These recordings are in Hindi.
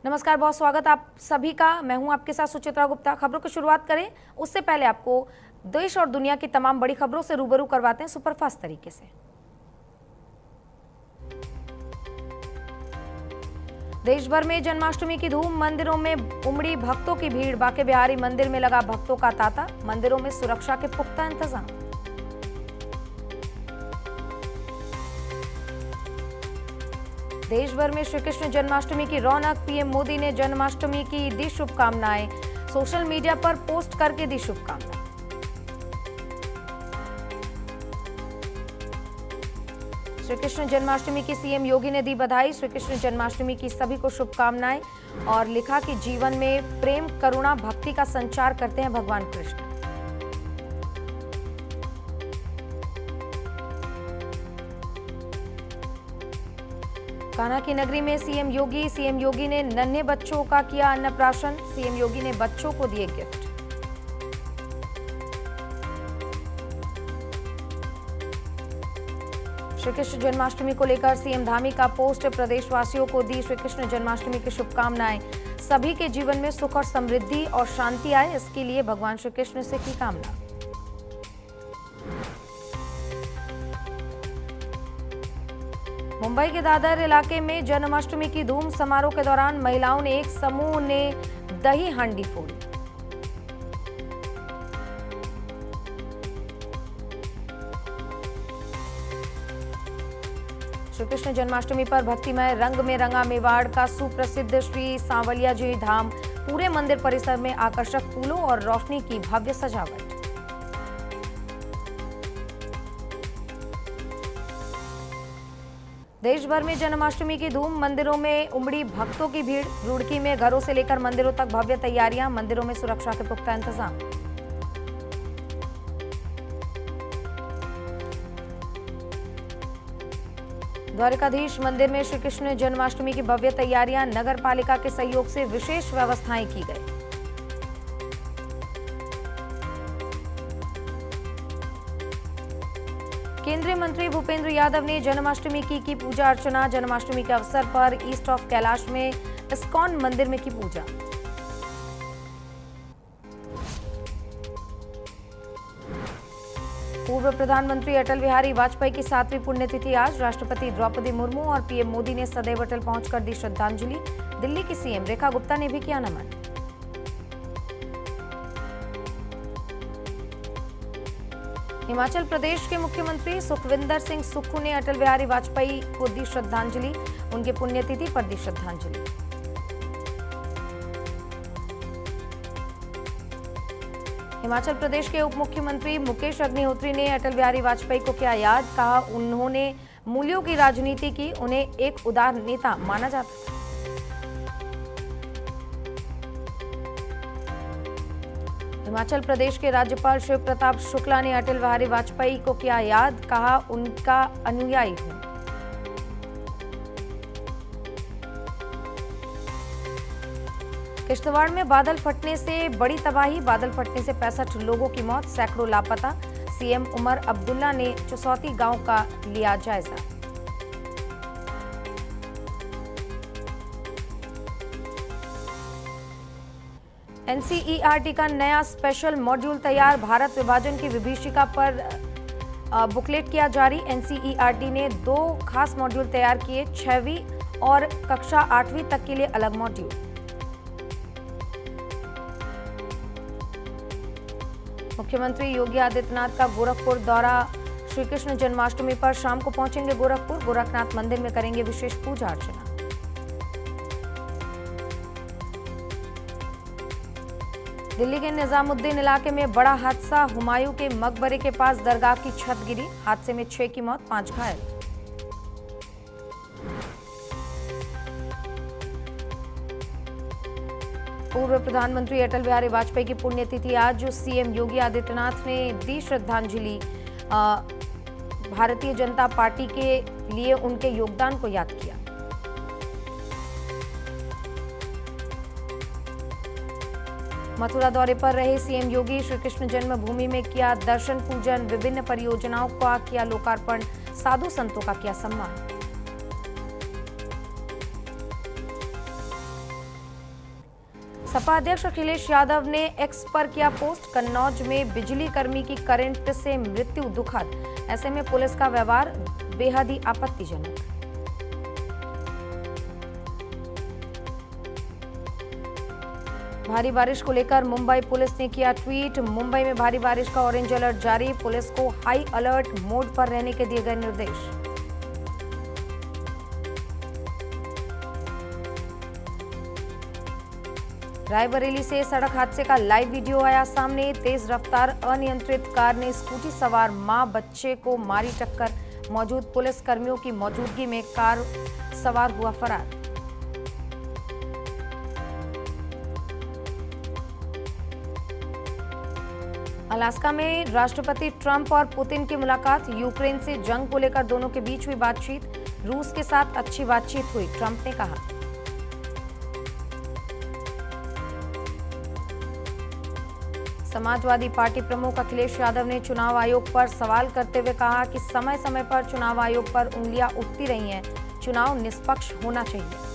नमस्कार, बहुत स्वागत आप सभी का। मैं हूं आपके साथ सुचित्रा गुप्ता। खबरों की शुरुआत करें उससे पहले आपको देश और दुनिया की तमाम बड़ी खबरों से रूबरू करवाते हैं सुपरफास्ट तरीके से। देश भर में जन्माष्टमी की धूम, मंदिरों में उमड़ी भक्तों की भीड़। बांके बिहारी मंदिर में लगा भक्तों का तांता, मंदिरों में सुरक्षा के पुख्ता इंतजाम। देश भर में श्री कृष्ण जन्माष्टमी की रौनक। पीएम मोदी ने जन्माष्टमी की दी शुभकामनाएं, सोशल मीडिया पर पोस्ट करके दी शुभकामनाएं। श्री कृष्ण जन्माष्टमी की सीएम योगी ने दी बधाई। श्री कृष्ण जन्माष्टमी की सभी को शुभकामनाएं और लिखा कि जीवन में प्रेम, करुणा, भक्ति का संचार करते हैं भगवान कृष्ण। कान्हा की नगरी में सीएम योगी ने नन्हे बच्चों का किया अन्नप्राशन। सीएम योगी ने बच्चों को दिए गिफ्ट। श्री कृष्ण जन्माष्टमी को लेकर सीएम धामी का पोस्ट। प्रदेशवासियों को दी श्री कृष्ण जन्माष्टमी की शुभकामनाएं। सभी के जीवन में सुख और समृद्धि और शांति आए, इसके लिए भगवान श्री कृष्ण से की कामना। मुंबई के दादर इलाके में जन्माष्टमी की धूम। समारोह के दौरान महिलाओं ने एक समूह ने दही हांडी फोड़ी। श्री कृष्ण जन्माष्टमी पर भक्तिमय रंग में रंगा मेवाड़ का सुप्रसिद्ध श्री सांवलिया जी धाम। पूरे मंदिर परिसर में आकर्षक फूलों और रोशनी की भव्य सजावट। देश भर में जन्माष्टमी की धूम, मंदिरों में उमड़ी भक्तों की भीड़। रुड़की में घरों से लेकर मंदिरों तक भव्य तैयारियां, मंदिरों में सुरक्षा के पुख्ता इंतजाम। द्वारिकाधीश मंदिर में श्री कृष्ण जन्माष्टमी की भव्य तैयारियां, नगर पालिका के सहयोग से विशेष व्यवस्थाएं की गई। केंद्रीय मंत्री भूपेंद्र यादव ने जन्माष्टमी की पूजा अर्चना। जन्माष्टमी के अवसर पर ईस्ट ऑफ कैलाश में इस्कॉन मंदिर में की पूजा। पूर्व प्रधानमंत्री अटल बिहारी वाजपेयी की 7वीं पुण्यतिथि आज। राष्ट्रपति द्रौपदी मुर्मू और पीएम मोदी ने सदैव अटल पहुंचकर दी श्रद्धांजलि। दिल्ली की सीएम रेखा गुप्ता ने भी किया नमन। हिमाचल प्रदेश के मुख्यमंत्री सुखविंदर सिंह सुक्खू ने अटल बिहारी वाजपेयी को दी श्रद्धांजलि। उनकी पुण्यतिथि पर दी श्रद्धांजलि। हिमाचल प्रदेश के उप मुख्यमंत्री मुकेश अग्निहोत्री ने अटल बिहारी वाजपेयी को किया याद। कहा, उन्होंने मूल्यों की राजनीति की, उन्हें एक उदार नेता माना जाता था। हिमाचल प्रदेश के राज्यपाल शिव प्रताप शुक्ला ने अटल बिहारी वाजपेयी को किया याद। कहा, उनका अनुयायी हूं। किश्तवाड़ में बादल फटने से बड़ी तबाही। बादल फटने से 65 लोगों की मौत, सैकड़ों लापता। सीएम उमर अब्दुल्ला ने चुसौती गांव का लिया जायजा। एनसीईआरटी का नया स्पेशल मॉड्यूल तैयार। भारत विभाजन की विभीषिका पर बुकलेट किया जारी। एनसीईआरटी ने 2 खास मॉड्यूल तैयार किए, 6वीं और कक्षा 8वीं तक के लिए अलग मॉड्यूल। मुख्यमंत्री योगी आदित्यनाथ का गोरखपुर दौरा। श्री कृष्ण जन्माष्टमी पर शाम को पहुंचेंगे गोरखपुर। गोरखनाथ मंदिर में करेंगे विशेष पूजा अर्चना। दिल्ली के निजामुद्दीन इलाके में बड़ा हादसा। हुमायूं के मकबरे के पास दरगाह की छत गिरी। हादसे में 6 की मौत, 5 घायल। पूर्व प्रधानमंत्री अटल बिहारी वाजपेयी की पुण्यतिथि आज। जो सीएम योगी आदित्यनाथ ने दी श्रद्धांजलि। भारतीय जनता पार्टी के लिए उनके योगदान को याद किया। मथुरा दौरे पर रहे सीएम योगी। श्री कृष्ण जन्मभूमि में किया दर्शन पूजन। विभिन्न परियोजनाओं का किया लोकार्पण। साधु संतों का किया सम्मान। सपा अध्यक्ष अखिलेश यादव ने एक्स पर किया पोस्ट। कन्नौज में बिजली कर्मी की करंट से मृत्यु दुखद, ऐसे में पुलिस का व्यवहार बेहद ही आपत्तिजनक। भारी बारिश को लेकर मुंबई पुलिस ने किया ट्वीट। मुंबई में भारी बारिश का ऑरेंज अलर्ट जारी, पुलिस को हाई अलर्ट मोड पर रहने के दिए गए निर्देश। रायबरेली से सड़क हादसे का लाइव वीडियो आया सामने। तेज रफ्तार अनियंत्रित कार ने स्कूटी सवार मां बच्चे को मारी टक्कर, मौजूद पुलिस कर्मियों की मौजूदगी में कार सवार हुआ फरार। अलास्का में राष्ट्रपति ट्रंप और पुतिन की मुलाकात। यूक्रेन से जंग को लेकर दोनों के बीच हुई बातचीत। रूस के साथ अच्छी बातचीत हुई, ट्रंप ने कहा। समाजवादी पार्टी प्रमुख अखिलेश यादव ने चुनाव आयोग पर सवाल करते हुए कहा कि समय समय पर चुनाव आयोग पर उंगलियां उठती रही हैं, चुनाव निष्पक्ष होना चाहिए।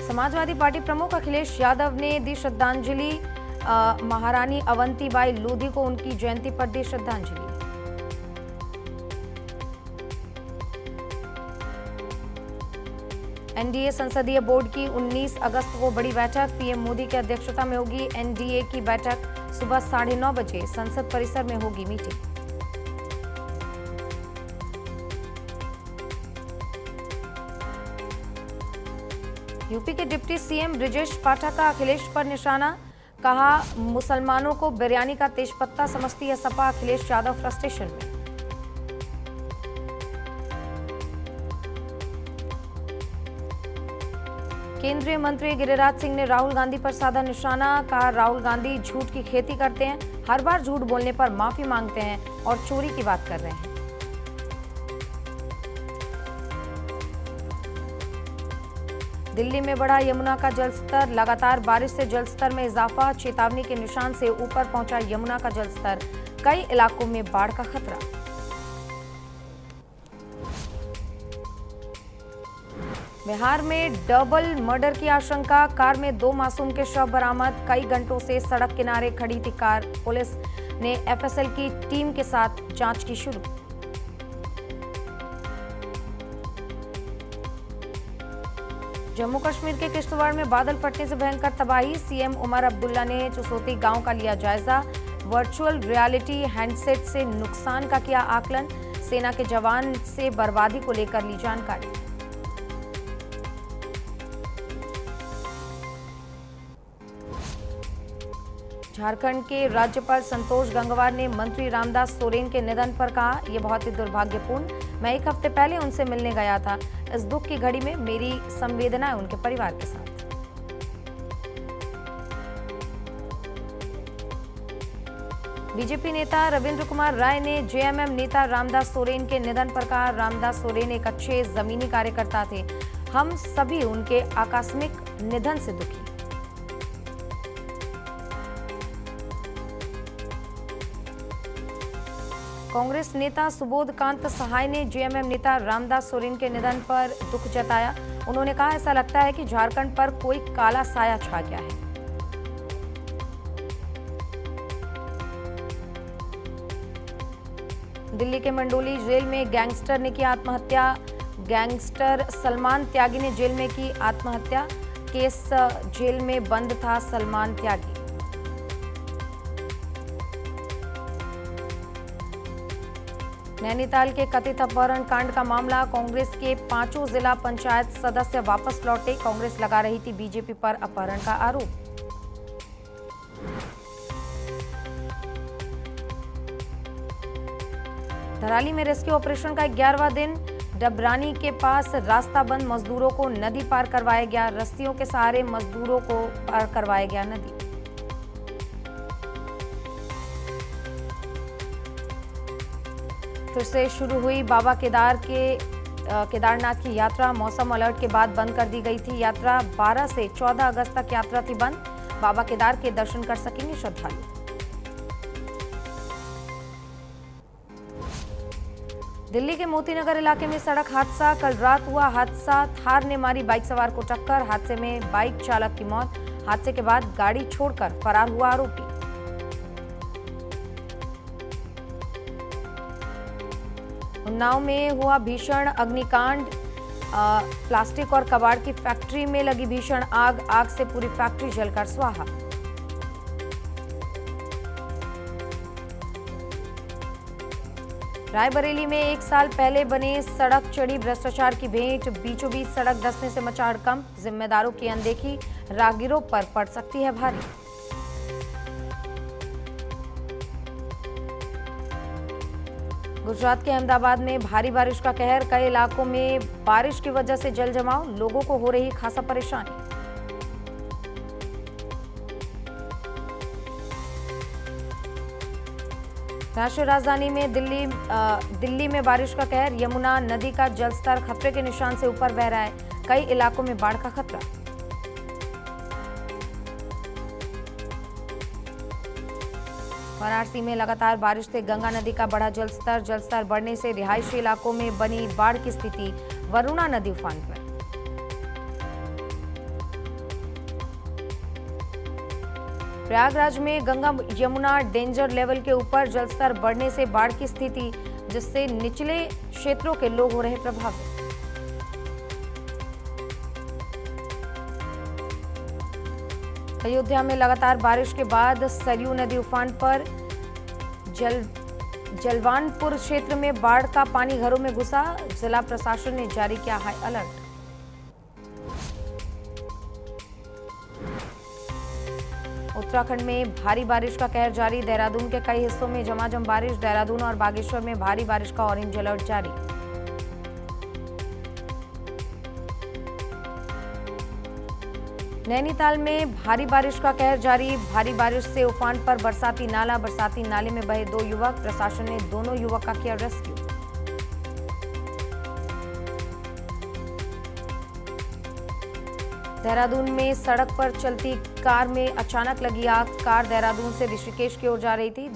समाजवादी पार्टी प्रमुख अखिलेश यादव ने दी श्रद्धांजलि। महारानी अवंतीबाई लोधी को उनकी जयंती पर दी श्रद्धांजलि। एनडीए संसदीय बोर्ड की 19 अगस्त को बड़ी बैठक, पीएम मोदी की अध्यक्षता में होगी एनडीए की बैठक। सुबह 9:30 बजे संसद परिसर में होगी मीटिंग। यूपी के डिप्टी सीएम ब्रिजेश पाठक का अखिलेश पर निशाना, कहा मुसलमानों को बिरयानी का तेजपत्ता समझती है सपा, अखिलेश यादव फ्रस्ट्रेशन में। केंद्रीय मंत्री गिरिराज सिंह ने राहुल गांधी पर साधा निशाना, कहा राहुल गांधी झूठ की खेती करते हैं, हर बार झूठ बोलने पर माफी मांगते हैं और चोरी की बात कर रहे हैं। दिल्ली में बढ़ा यमुना का जलस्तर, लगातार बारिश से जलस्तर में इजाफा, चेतावनी के निशान से ऊपर पहुंचा यमुना का जलस्तर, कई इलाकों में बाढ़ का खतरा। बिहार में डबल मर्डर की आशंका, कार में 2 मासूम के शव बरामद, कई घंटों से सड़क किनारे खड़ी थी कार, पुलिस ने एफएसएल की टीम के साथ जांच की शुरू। जम्मू कश्मीर के किश्तवाड़ में बादल फटने से भयंकर तबाही, सीएम उमर अब्दुल्ला ने चुसौती गांव का लिया जायजा, वर्चुअल रियलिटी हैंडसेट से नुकसान का किया आकलन, सेना के जवान से बर्बादी को लेकर ली जानकारी। झारखंड के राज्यपाल संतोष गंगवार ने मंत्री रामदास सोरेन के निधन पर कहा, यह बहुत ही दुर्भाग्यपूर्ण, मैं 1 हफ्ते पहले उनसे मिलने गया था, इस दुख की घड़ी में मेरी संवेदनाएं उनके परिवार के साथ। बीजेपी नेता रविंद्र कुमार राय ने जेएमएम नेता रामदास सोरेन के निधन पर कहा, रामदास सोरेन एक अच्छे जमीनी कार्यकर्ता थे, हम सभी उनके आकस्मिक निधन से दुखी। कांग्रेस नेता सुबोध कांत सहाय ने जेएमएम नेता रामदास सोरेन के निधन पर दुख जताया। उन्होंने कहा, ऐसा लगता है कि झारखंड पर कोई काला साया छा गया है। दिल्ली के मंडोली जेल में गैंगस्टर ने की आत्महत्या, गैंगस्टर सलमान त्यागी ने जेल में की आत्महत्या, केस जेल में बंद था सलमान त्यागी। नैनीताल के कथित अपहरण कांड का मामला, कांग्रेस के 5 जिला पंचायत सदस्य वापस लौटे, कांग्रेस लगा रही थी बीजेपी पर अपहरण का आरोप। धराली में रेस्क्यू ऑपरेशन का 11वां दिन, डबरानी के पास रास्ता बंद, मजदूरों को नदी पार करवाया गया, रस्सियों के सहारे मजदूरों को पार करवाया गया नदी। फिर से शुरू हुई बाबा केदारनाथ की यात्रा, मौसम अलर्ट के बाद बंद कर दी गई थी यात्रा, 12 से 14 अगस्त तक यात्रा थी बंद, बाबा केदार के दर्शन कर सकेंगे श्रद्धालु। दिल्ली के मोतीनगर इलाके में सड़क हादसा। कल रात हुआ हादसा। थार ने मारी बाइक सवार को टक्कर। हादसे में बाइक चालक की मौत। हादसे के बाद गाड़ी छोड़कर फरार हुआ आरोपी। उन्नाव में हुआ भीषण अग्निकांड। प्लास्टिक और कबाड़ की फैक्ट्री में लगी भीषण आग। आग से पूरी फैक्ट्री जलकर स्वाहा। रायबरेली में 1 साल पहले बने सड़क चढ़ी भ्रष्टाचार की भेंट। बीचों बीच सड़क धंसने से मचा हड़कंप। जिम्मेदारों की अनदेखी राहगीरों पर पड़ सकती है भारी। गुजरात के अहमदाबाद में भारी बारिश का कहर। कई इलाकों में बारिश की वजह से जल जमाव। लोगों को हो रही खासा परेशानी। राष्ट्रीय राजधानी में दिल्ली में बारिश का कहर। यमुना नदी का जलस्तर खतरे के निशान से ऊपर बह रहा है। कई इलाकों में बाढ़ का खतरा। वाराणसी में लगातार बारिश से गंगा नदी का बढ़ा जलस्तर बढ़ने से रिहायशी इलाकों में बनी बाढ़ की स्थिति। वरुणा नदी उफान पर। प्रयागराज में गंगा यमुना डेंजर लेवल के ऊपर। जलस्तर बढ़ने से बाढ़ की स्थिति, जिससे निचले क्षेत्रों के लोग हो रहे प्रभावित। अयोध्या में लगातार बारिश के बाद सरयू नदी उफान पर। जलवानपुर क्षेत्र में बाढ़ का पानी घरों में घुसा। जिला प्रशासन ने जारी किया हाई अलर्ट। उत्तराखंड में भारी बारिश का कहर जारी। देहरादून के कई हिस्सों में झमाझम बारिश। देहरादून और बागेश्वर में भारी बारिश का ऑरेंज अलर्ट जारी। नैनीताल में भारी बारिश का कहर जारी। भारी बारिश से उफान पर बरसाती नाला। बरसाती नाले में बहे 2 युवक। प्रशासन ने दोनों युवक का किया रेस्क्यू। देहरादून में सड़क पर चलती कार में अचानक लगी आग। कार देहरादून से ऋषिकेश की ओर जा रही थी।